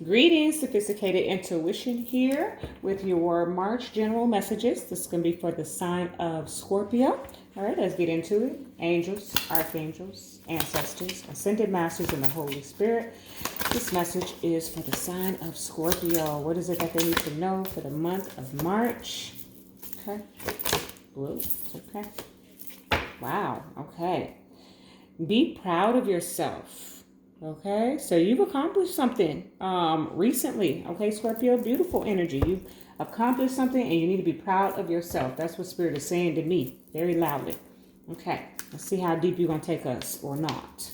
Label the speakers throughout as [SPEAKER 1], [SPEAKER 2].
[SPEAKER 1] Greetings, sophisticated intuition here with your March general messages. This is going to be for the sign of Scorpio. All right, let's get into it. Angels, archangels, ancestors, ascended masters, and the Holy Spirit. This message is for the sign of Scorpio. What is it that they need to know for the month of March? Okay. Whoa, okay. Wow, okay. Be proud of yourself. Okay, so you've accomplished something recently. Okay, Scorpio, beautiful energy. You've accomplished something and you need to be proud of yourself. That's what Spirit is saying to me very loudly. Okay, let's see how deep you're going to take us or not.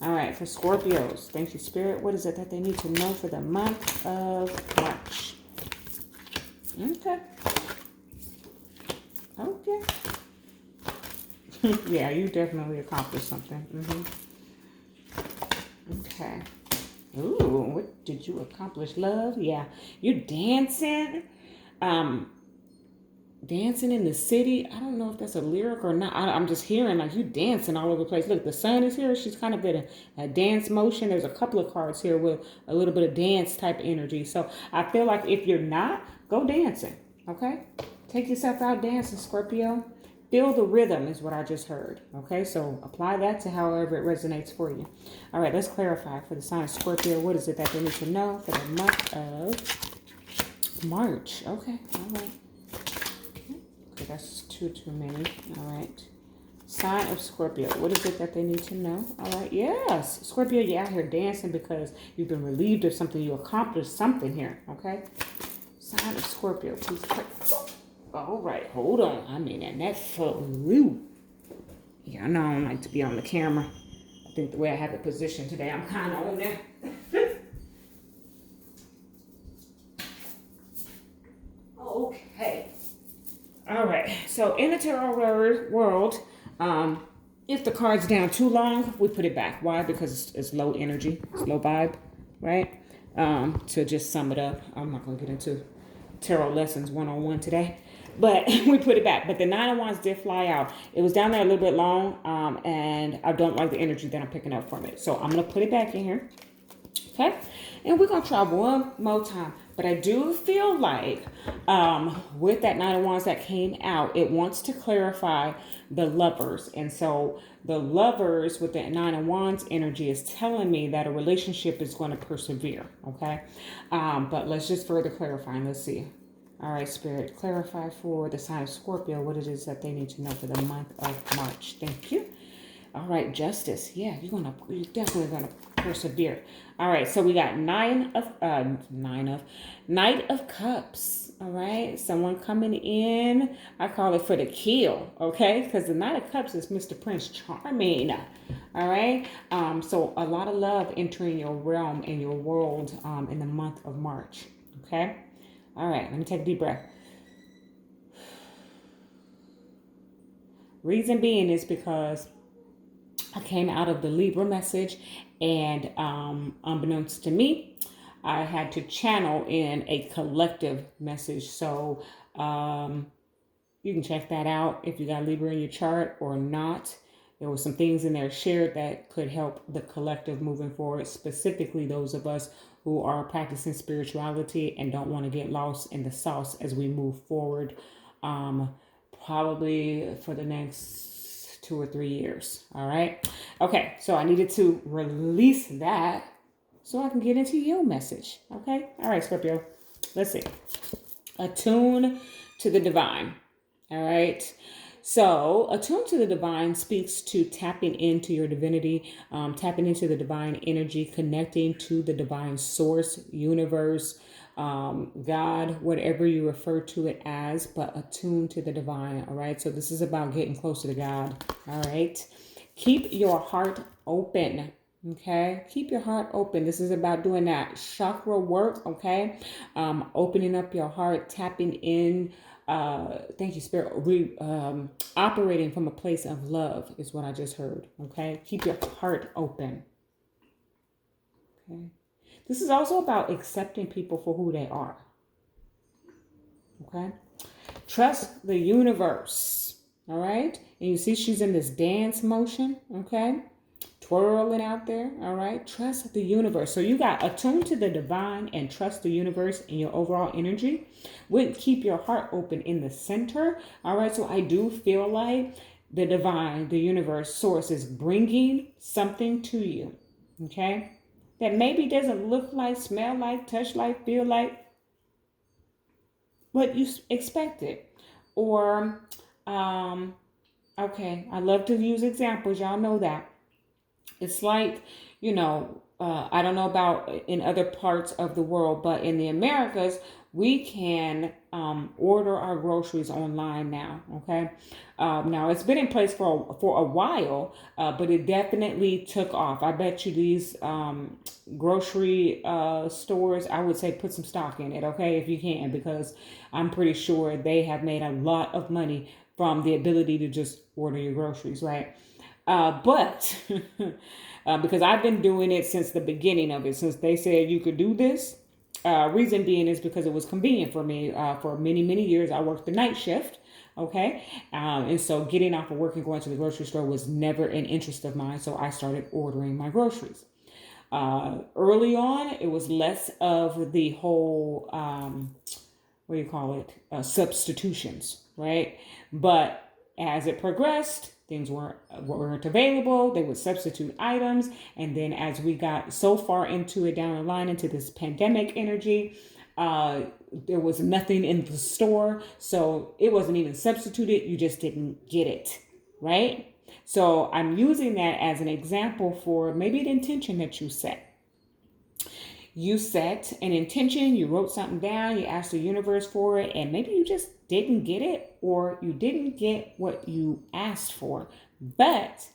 [SPEAKER 1] All right, for Scorpios, thank you, Spirit. What is it that they need to know for the month of March? Okay. Okay. Yeah, you definitely accomplished something. Okay. Ooh, what did you accomplish, love? Yeah. You're dancing. Dancing in the city. I don't know if that's a lyric or not. I'm just hearing like you dancing all over the place. Look, the sun is here. She's kind of in a dance motion. There's a couple of cards here with a little bit of dance type energy. So I feel like if you're not, go dancing. Okay? Take yourself out dancing, Scorpio. Feel the rhythm is what I just heard. Okay, so apply that to however it resonates for you. All right, let's clarify for the sign of Scorpio. What is it that they need to know for the month of March? Okay, all right. Okay, that's too many. All right. Sign of Scorpio. What is it that they need to know? All right, yes. Scorpio, you're out here dancing because you've been relieved of something. You accomplished something here, okay? Sign of Scorpio, please. All right, hold on. I mean, and that flew. Yeah, I know I don't like to be on the camera. I think the way I have it positioned today, I'm kind of on there. Okay. All right. So in the tarot world, if the card's down too long, we put it back. Why? Because it's low energy, it's low vibe, right? To just sum it up, I'm not going to get into tarot lessons one-on-one today. But we put it back. But the Nine of Wands did fly out. It was down there a little bit long, and I don't like the energy that I'm picking up from it. So I'm going to put it back in here. Okay? And we're going to try one more time. But I do feel like with that Nine of Wands that came out, it wants to clarify the lovers. And so the lovers with the Nine of Wands energy is telling me that a relationship is going to persevere. Okay? But let's just further clarify and let's see. All right, Spirit, clarify for the sign of Scorpio what it is that they need to know for the month of March. Thank you. All right, Justice. Yeah, you're definitely gonna persevere. All right, so we got Knight of Cups. All right, someone coming in. I call it for the kill. Okay, because the Knight of Cups is Mr. Prince Charming. All right, so a lot of love entering your realm and your world in the month of March. Okay. All right, let me take a deep breath. Reason being is because I came out of the Libra message and unbeknownst to me, I had to channel in a collective message. So you can check that out if you got Libra in your chart or not. There were some things in there shared that could help the collective moving forward, specifically those of us who are practicing spirituality and don't want to get lost in the sauce as we move forward, probably for the next 2 or 3 years. All right. Okay. So I needed to release that so I can get into your message. Okay. All right, Scorpio. Let's see. Attune to the divine. All right. So, attune to the divine speaks to tapping into your divinity, tapping into the divine energy, connecting to the divine source, universe, God, whatever you refer to it as, but attune to the divine. All right. So, this is about getting closer to God. All right. Keep your heart open. Okay. Keep your heart open. This is about doing that chakra work. Okay. Opening up your heart, tapping in. Thank you, Spirit. Operating from a place of love is what I just heard. Okay. Keep your heart open. Okay. This is also about accepting people for who they are. Okay. Trust the universe. All right. And you see she's in this dance motion. Okay. twirling out there. All right. Trust the universe. So you got attuned to the divine and trust the universe in your overall energy. Would keep your heart open in the center. All right. So I do feel like the divine, the universe, source is bringing something to you. Okay. That maybe doesn't look like, smell like, touch like, feel like what you expected. Or, okay, I love to use examples. Y'all know that. It's like, I don't know about in other parts of the world, but in the Americas, we can order our groceries online now. Okay, now it's been in place for a while, but it definitely took off. I bet you these grocery stores, I would say, put some stock in it. Okay, if you can, because I'm pretty sure they have made a lot of money from the ability to just order your groceries, right? But because I've been doing it since the beginning of it, since they said you could do this. Reason being is because it was convenient for me. For many, many years, I worked the night shift. Okay. And so getting off of work and going to the grocery store was never an interest of mine. So I started ordering my groceries. Early on, it was less of the whole, what do you call it? Substitutions, right? But as it progressed, things weren't available. They would substitute items. And then as we got so far into it down the line, into this pandemic energy, there was nothing in the store. So it wasn't even substituted. You just didn't get it, right? So I'm using that as an example for maybe an intention that you set. You set an intention, you wrote something down, you asked the universe for it, and maybe you just didn't get it, or you didn't get what you asked for, but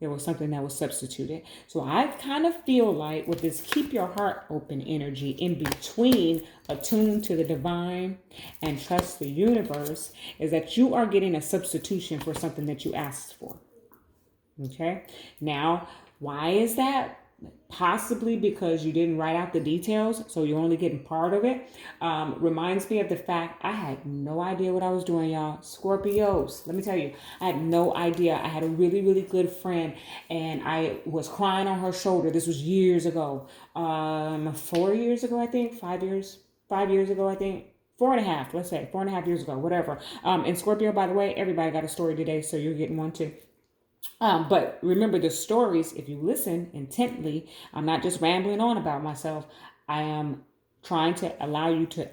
[SPEAKER 1] there was something that was substituted. So I kind of feel like with this keep your heart open energy in between attune to the divine and trust the universe is that you are getting a substitution for something that you asked for. Okay. Now, why is that? Possibly because you didn't write out the details, so you're only getting part of it. Reminds me of the fact I had no idea what I was doing, y'all. Scorpios, let me tell you, I had no idea. I had a really, really good friend, and I was crying on her shoulder. This was years ago, 4 years ago, I think, 5 years ago, I think. 4.5, let's say 4.5 years ago, whatever. And Scorpio, by the way, everybody got a story today, so you're getting one too. But remember the stories, if you listen intently, I'm not just rambling on about myself. I am trying to allow you to,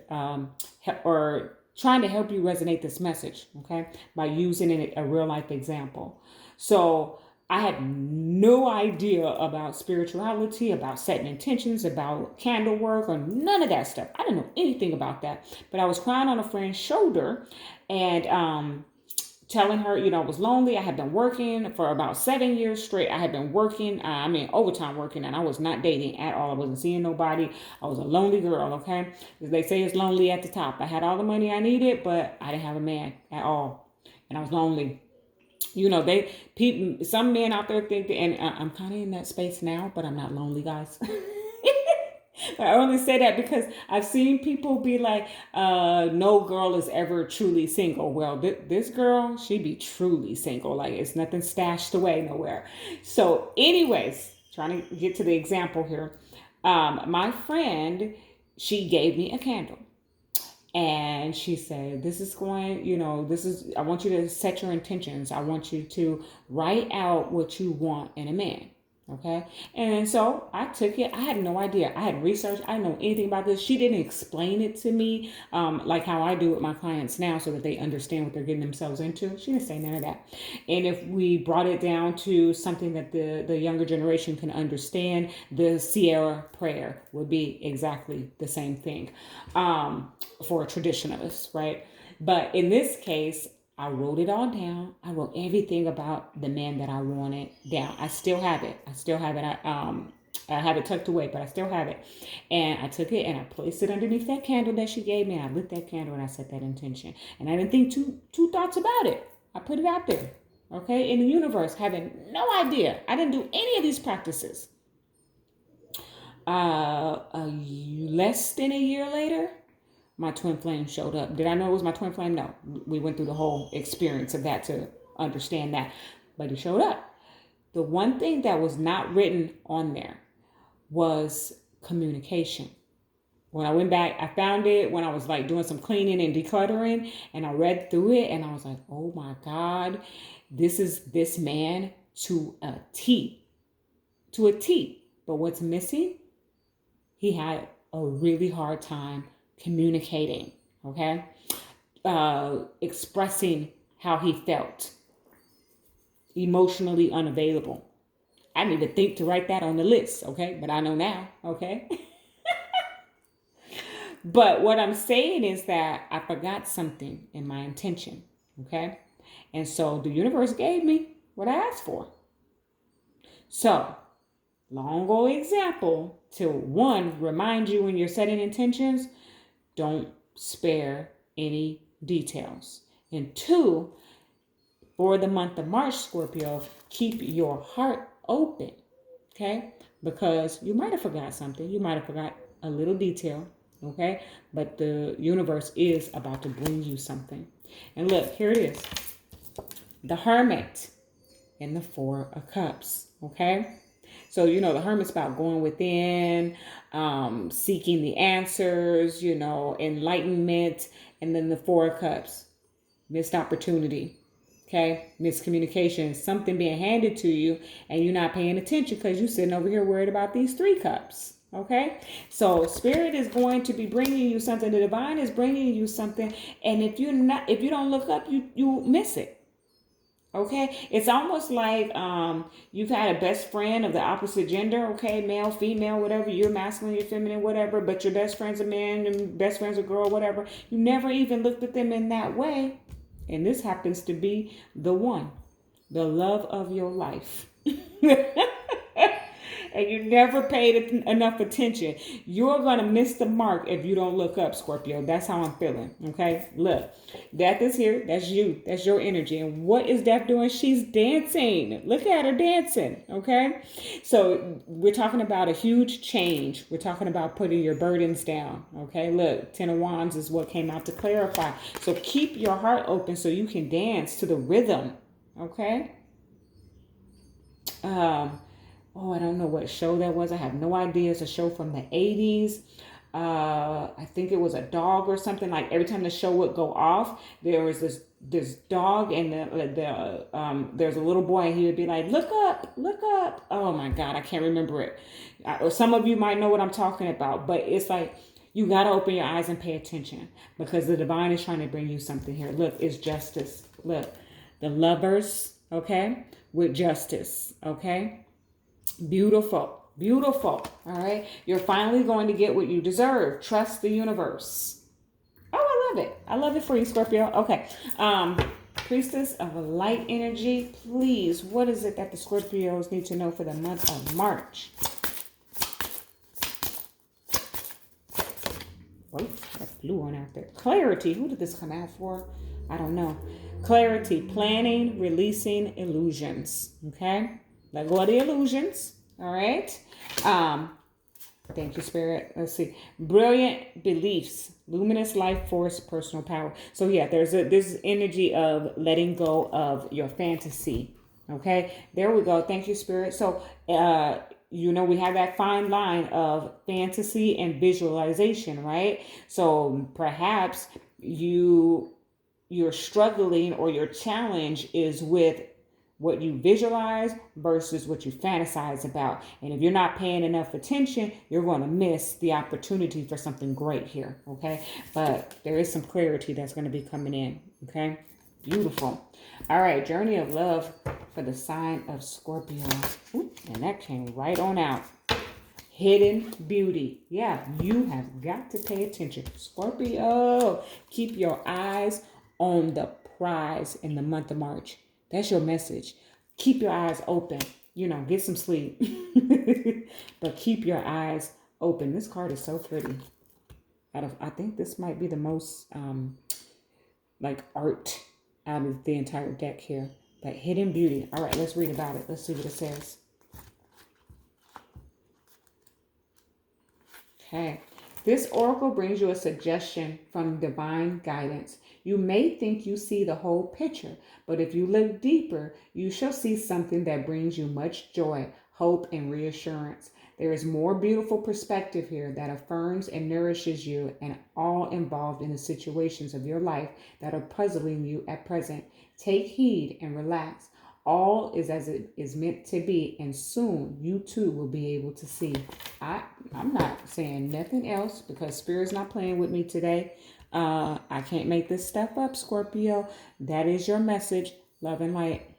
[SPEAKER 1] trying to help you resonate this message, okay, by using a real life example. So I had no idea about spirituality, about setting intentions, about candle work, or none of that stuff. I didn't know anything about that. But I was crying on a friend's shoulder and, telling her, I was lonely. I had been working for about 7 years straight. I had been working, overtime working, and I was not dating at all. I wasn't seeing nobody. I was a lonely girl, okay? As they say, it's lonely at the top. I had all the money I needed, but I didn't have a man at all. And I was lonely. Some men out there think that, and I'm kind of in that space now, but I'm not lonely, guys. I only say that because I've seen people be like, no girl is ever truly single. Well, this girl, she be truly single. Like, it's nothing stashed away nowhere. So anyways, trying to get to the example here. My friend, she gave me a candle. And she said, I want you to set your intentions. I want you to write out what you want in a man. Okay. And so I took it. I had no idea. I had researched. I didn't know anything about this. She didn't explain it to me like how I do with my clients now so that they understand what they're getting themselves into. She didn't say none of that. And if we brought it down to something that the younger generation can understand, the Sierra prayer would be exactly the same thing for a traditionalist, right? But in this case, I wrote it all down. I wrote everything about the man that I wanted down. I still have it. I have it tucked away, but I still have it. And I took it and I placed it underneath that candle that she gave me. I lit that candle and I set that intention. And I didn't think two thoughts about it. I put it out there, okay, in the universe, having no idea. I didn't do any of these practices. Less than a year later, my twin flame showed up. Did I know it was my twin flame? No. We went through the whole experience of that to understand that. But he showed up. The one thing that was not written on there was communication. When I went back, I found it when I was like doing some cleaning and decluttering, and I read through it and I was like, oh my God, this is this man to a T. To a T. But what's missing? He had a really hard time communicating, okay? Expressing how he felt. Emotionally unavailable. I need to think to write that on the list, okay? But I know now, okay? But what I'm saying is that I forgot something in my intention, okay? And so the universe gave me what I asked for. So, long ago example to one, remind you when you're setting intentions, don't spare any details. And two, for the month of March, Scorpio, keep your heart open, okay? Because you might have forgot something. You might have forgot a little detail, okay? But the universe is about to bring you something. And look, here it is. The Hermit and the Four of Cups, okay? So, the Hermit's about going within, seeking the answers, enlightenment. And then the Four of Cups, missed opportunity. Okay, miscommunication, something being handed to you and you're not paying attention because you're sitting over here worried about these 3 cups. Okay, so Spirit is going to be bringing you something. The divine is bringing you something, and if you don't look up, you miss it. Okay, it's almost like you've had a best friend of the opposite gender. Okay, male, female, whatever. You're masculine, you're feminine, whatever. But your best friend's a man, and best friend's a girl, whatever. You never even looked at them in that way. And this happens to be the one, the love of your life. And you never paid enough attention. You're going to miss the mark if you don't look up, Scorpio. That's how I'm feeling. Okay, look, Death is here. That's you. That's your energy. And what is Death doing? She's dancing. Look at her dancing. Okay, so we're talking about a huge change. We're talking about putting your burdens down. Okay, look, Ten of Wands is what came out to clarify. So keep your heart open so you can dance to the rhythm. Okay. I don't know what show that was. I have no idea. It's a show from the 80s. I think it was a dog or something. Like every time the show would go off, there was this dog, and there's a little boy, and he would be like, look up, look up. Oh my God, I can't remember it. Some of you might know what I'm talking about, but it's like, you got to open your eyes and pay attention because the divine is trying to bring you something here. Look, it's justice. Look, the Lovers, okay, with justice, okay. Beautiful, beautiful. All right. You're finally going to get what you deserve. Trust the universe. Oh, I love it. I love it for you, Scorpio. Okay. Priestess of light energy, please. What is it that the Scorpios need to know for the month of March? Oh, that blue one out there. Clarity. Who did this come out for? I don't know. Clarity. Planning, releasing illusions. Okay. Let go of the illusions. All right. Thank you, Spirit. Let's see. Brilliant beliefs, luminous life force, personal power. So yeah, there's this energy of letting go of your fantasy. Okay. There we go. Thank you, Spirit. So, we have that fine line of fantasy and visualization, right? So perhaps you're struggling, or your challenge is with what you visualize versus what you fantasize about. And if you're not paying enough attention, you're going to miss the opportunity for something great here, okay? But there is some clarity that's going to be coming in, okay? Beautiful. All right, journey of love for the sign of Scorpio. Ooh, and that came right on out. Hidden beauty. Yeah, you have got to pay attention. Scorpio, keep your eyes on the prize in the month of March. That's your message. Keep your eyes open. Get some sleep. But keep your eyes open. This card is so pretty. I think this might be the most art out of the entire deck here. But hidden beauty. All right, let's read about it. Let's see what it says. Okay. This oracle brings you a suggestion from divine guidance. You may think you see the whole picture, but if you look deeper, you shall see something that brings you much joy, hope, and reassurance. There is more beautiful perspective here that affirms and nourishes you and all involved in the situations of your life that are puzzling you at present. Take heed and relax. All is as it is meant to be, and soon you too will be able to see. I'm not saying nothing else because Spirit's not playing with me today. I can't make this stuff up, Scorpio. That is your message. Love and light.